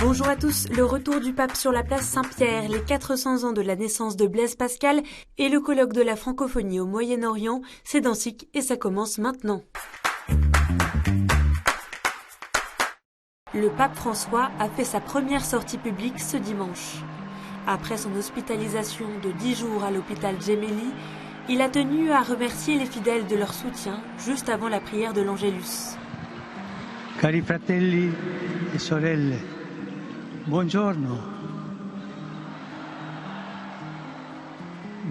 Bonjour à tous, le retour du pape sur la place Saint-Pierre, les 400 ans de la naissance de Blaise Pascal et le colloque de la francophonie au Moyen-Orient, c'est dans SIC et ça commence maintenant. Le pape François a fait sa première sortie publique ce dimanche. Après son hospitalisation de 10 jours à l'hôpital Gemelli, il a tenu à remercier les fidèles de leur soutien juste avant la prière de l'Angélus. Cari fratelli e sorelle, buongiorno.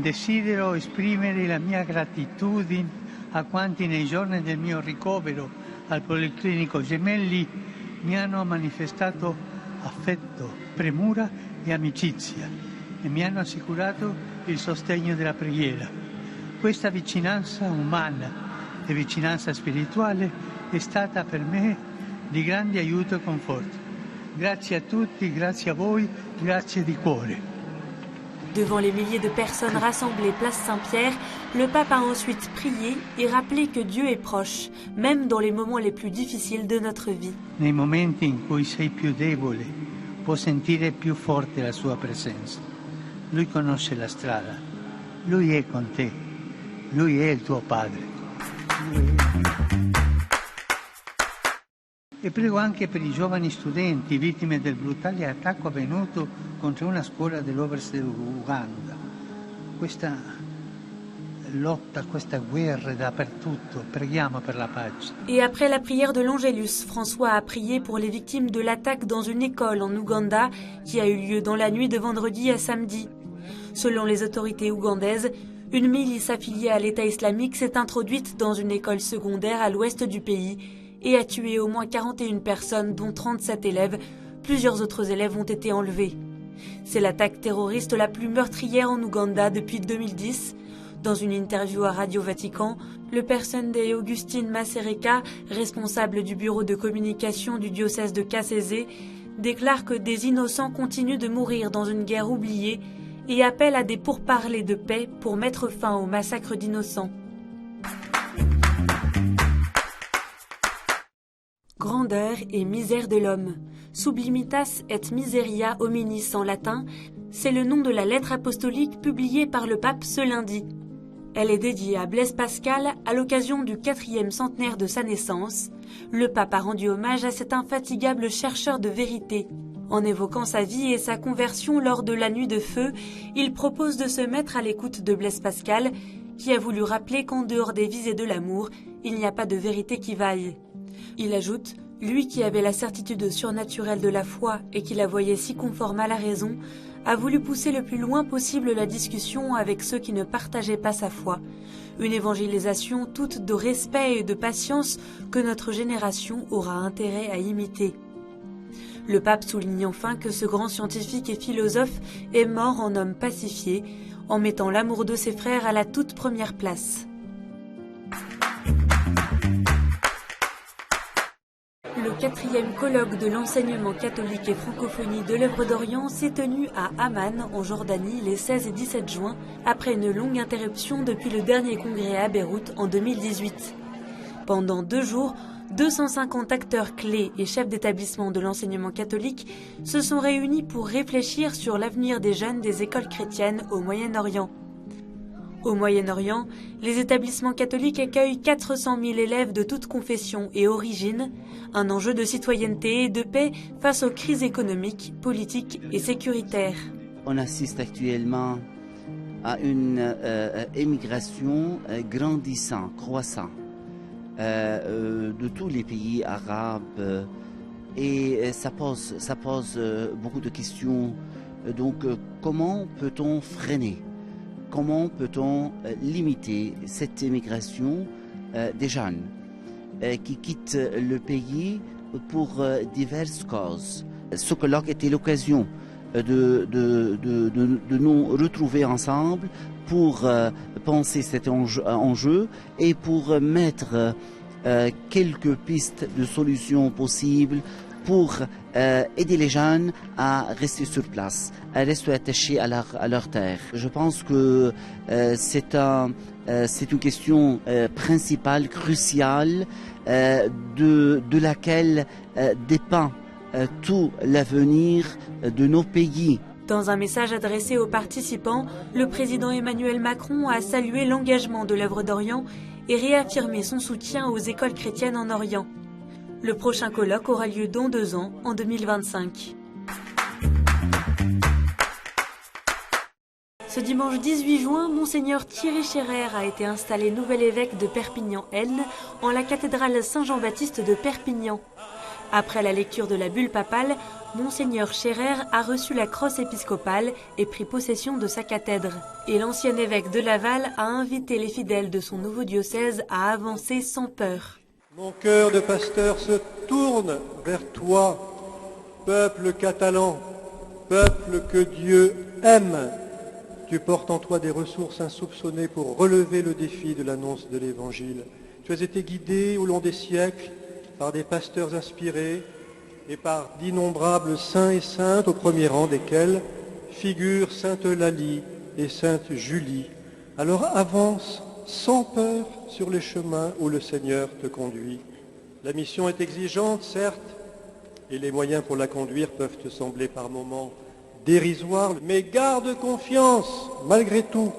Desidero esprimere la mia gratitudine a quanti nei giorni del mio ricovero al Policlinico Gemelli mi hanno manifestato affetto, premura e amicizia e mi hanno assicurato il sostegno della preghiera. Questa vicinanza umana e vicinanza spirituale è stata per me di grande aiuto e conforto. Grazie a tutti, grazie a voi, grazie di cuore. Devant les milliers de personnes rassemblées place Saint-Pierre, le pape a ensuite prié et rappelé que Dieu est proche, même dans les moments les plus difficiles de notre vie. Nei momenti in cui sei più debole, può sentire più forte la sua presenza. Lui conosce la strada, Lui è con te, Lui è il tuo Padre. E prego anche per i giovani studenti vittime del brutale attacco avvenuto contro una scuola dell'Ovest dell'Uganda. Questa lotta, questa guerra dappertutto, preghiamo per la pace. Et après la prière de l'Angélus, François a prié pour les victimes de l'attaque dans une école en Ouganda qui a eu lieu dans la nuit de vendredi à samedi. Selon les autorités ougandaises, une milice affiliée à l'État islamique s'est introduite dans une école secondaire à l'ouest du pays et a tué au moins 41 personnes, dont 37 élèves. Plusieurs autres élèves ont été enlevés. C'est l'attaque terroriste la plus meurtrière en Ouganda depuis 2010. Dans une interview à Radio Vatican, le père Sunday Augustine Masereka, responsable du bureau de communication du diocèse de Kasese, déclare que des innocents continuent de mourir dans une guerre oubliée et appelle à des pourparlers de paix pour mettre fin au massacre d'innocents. Grandeur et misère de l'homme. Sublimitas et miseria hominis en latin, c'est le nom de la lettre apostolique publiée par le pape ce lundi. Elle est dédiée à Blaise Pascal à l'occasion du 4e centenaire de sa naissance. Le pape a rendu hommage à cet infatigable chercheur de vérité. En évoquant sa vie et sa conversion lors de la nuit de feu, il propose de se mettre à l'écoute de Blaise Pascal, qui a voulu rappeler qu'en dehors des visées de l'amour, il n'y a pas de vérité qui vaille. Il ajoute, lui qui avait la certitude surnaturelle de la foi et qui la voyait si conforme à la raison, a voulu pousser le plus loin possible la discussion avec ceux qui ne partageaient pas sa foi. Une évangélisation toute de respect et de patience que notre génération aura intérêt à imiter. Le pape souligne enfin que ce grand scientifique et philosophe est mort en homme pacifié, en mettant l'amour de ses frères à la toute première place. Le 4e colloque de l'enseignement catholique et francophonie de l'œuvre d'Orient s'est tenu à Amman, en Jordanie, les 16 et 17 juin, après une longue interruption depuis le dernier congrès à Beyrouth en 2018. Pendant 2 jours, 250 acteurs clés et chefs d'établissement de l'enseignement catholique se sont réunis pour réfléchir sur l'avenir des jeunes des écoles chrétiennes au Moyen-Orient. Au Moyen-Orient, les établissements catholiques accueillent 400 000 élèves de toutes confessions et origines, un enjeu de citoyenneté et de paix face aux crises économiques, politiques et sécuritaires. On assiste actuellement à une émigration grandissante, croissante de tous les pays arabes et ça pose beaucoup de questions. Donc comment peut-on freiner? Comment peut-on limiter cette immigration des jeunes qui quittent le pays pour diverses causes? Ce colloque était l'occasion de nous retrouver ensemble pour penser cet enjeu et pour mettre quelques pistes de solutions possibles pour aider les jeunes à rester sur place, à rester attachés à leur terre. Je pense que c'est une question principale, cruciale, de laquelle dépend tout l'avenir de nos pays. Dans un message adressé aux participants, le président Emmanuel Macron a salué l'engagement de l'œuvre d'Orient et réaffirmé son soutien aux écoles chrétiennes en Orient. Le prochain colloque aura lieu dans 2 ans, en 2025. Ce dimanche 18 juin, Monseigneur Thierry Scherer a été installé nouvel évêque de Perpignan-Aisne en la cathédrale Saint-Jean-Baptiste de Perpignan. Après la lecture de la bulle papale, Monseigneur Scherer a reçu la crosse épiscopale et pris possession de sa cathèdre. Et l'ancien évêque de Laval a invité les fidèles de son nouveau diocèse à avancer sans peur. Mon cœur de pasteur se tourne vers toi, peuple catalan, peuple que Dieu aime. Tu portes en toi des ressources insoupçonnées pour relever le défi de l'annonce de l'Évangile. Tu as été guidé au long des siècles par des pasteurs inspirés et par d'innombrables saints et saintes, au premier rang desquels figurent Sainte Eulalie et Sainte Julie. Alors avance sans peur sur les chemins où le Seigneur te conduit. La mission est exigeante, certes, et les moyens pour la conduire peuvent te sembler par moments dérisoires, mais garde confiance, malgré tout.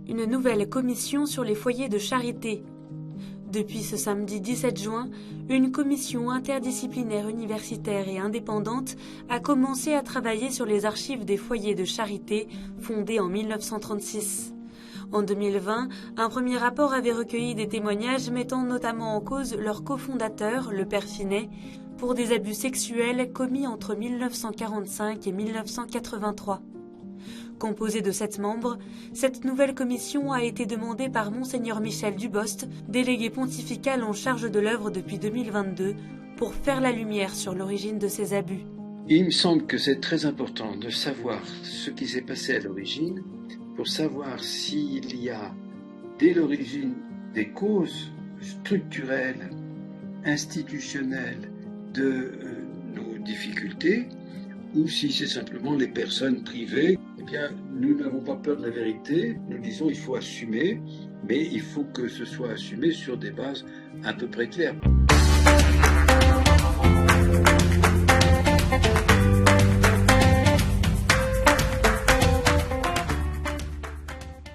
Une nouvelle commission sur les foyers de charité. Depuis ce samedi 17 juin, une commission interdisciplinaire universitaire et indépendante a commencé à travailler sur les archives des foyers de charité fondés en 1936. En 2020, un premier rapport avait recueilli des témoignages mettant notamment en cause leur cofondateur, le père Finet, pour des abus sexuels commis entre 1945 et 1983. Composée de 7 membres, cette nouvelle commission a été demandée par Monseigneur Michel Dubost, délégué pontifical en charge de l'œuvre depuis 2022, pour faire la lumière sur l'origine de ces abus. Il me semble que c'est très important de savoir ce qui s'est passé à l'origine, pour savoir s'il y a dès l'origine des causes structurelles, institutionnelles de nos difficultés, ou si c'est simplement les personnes privées. Eh bien, nous n'avons pas peur de la vérité, nous disons qu'il faut assumer, mais il faut que ce soit assumé sur des bases à peu près claires.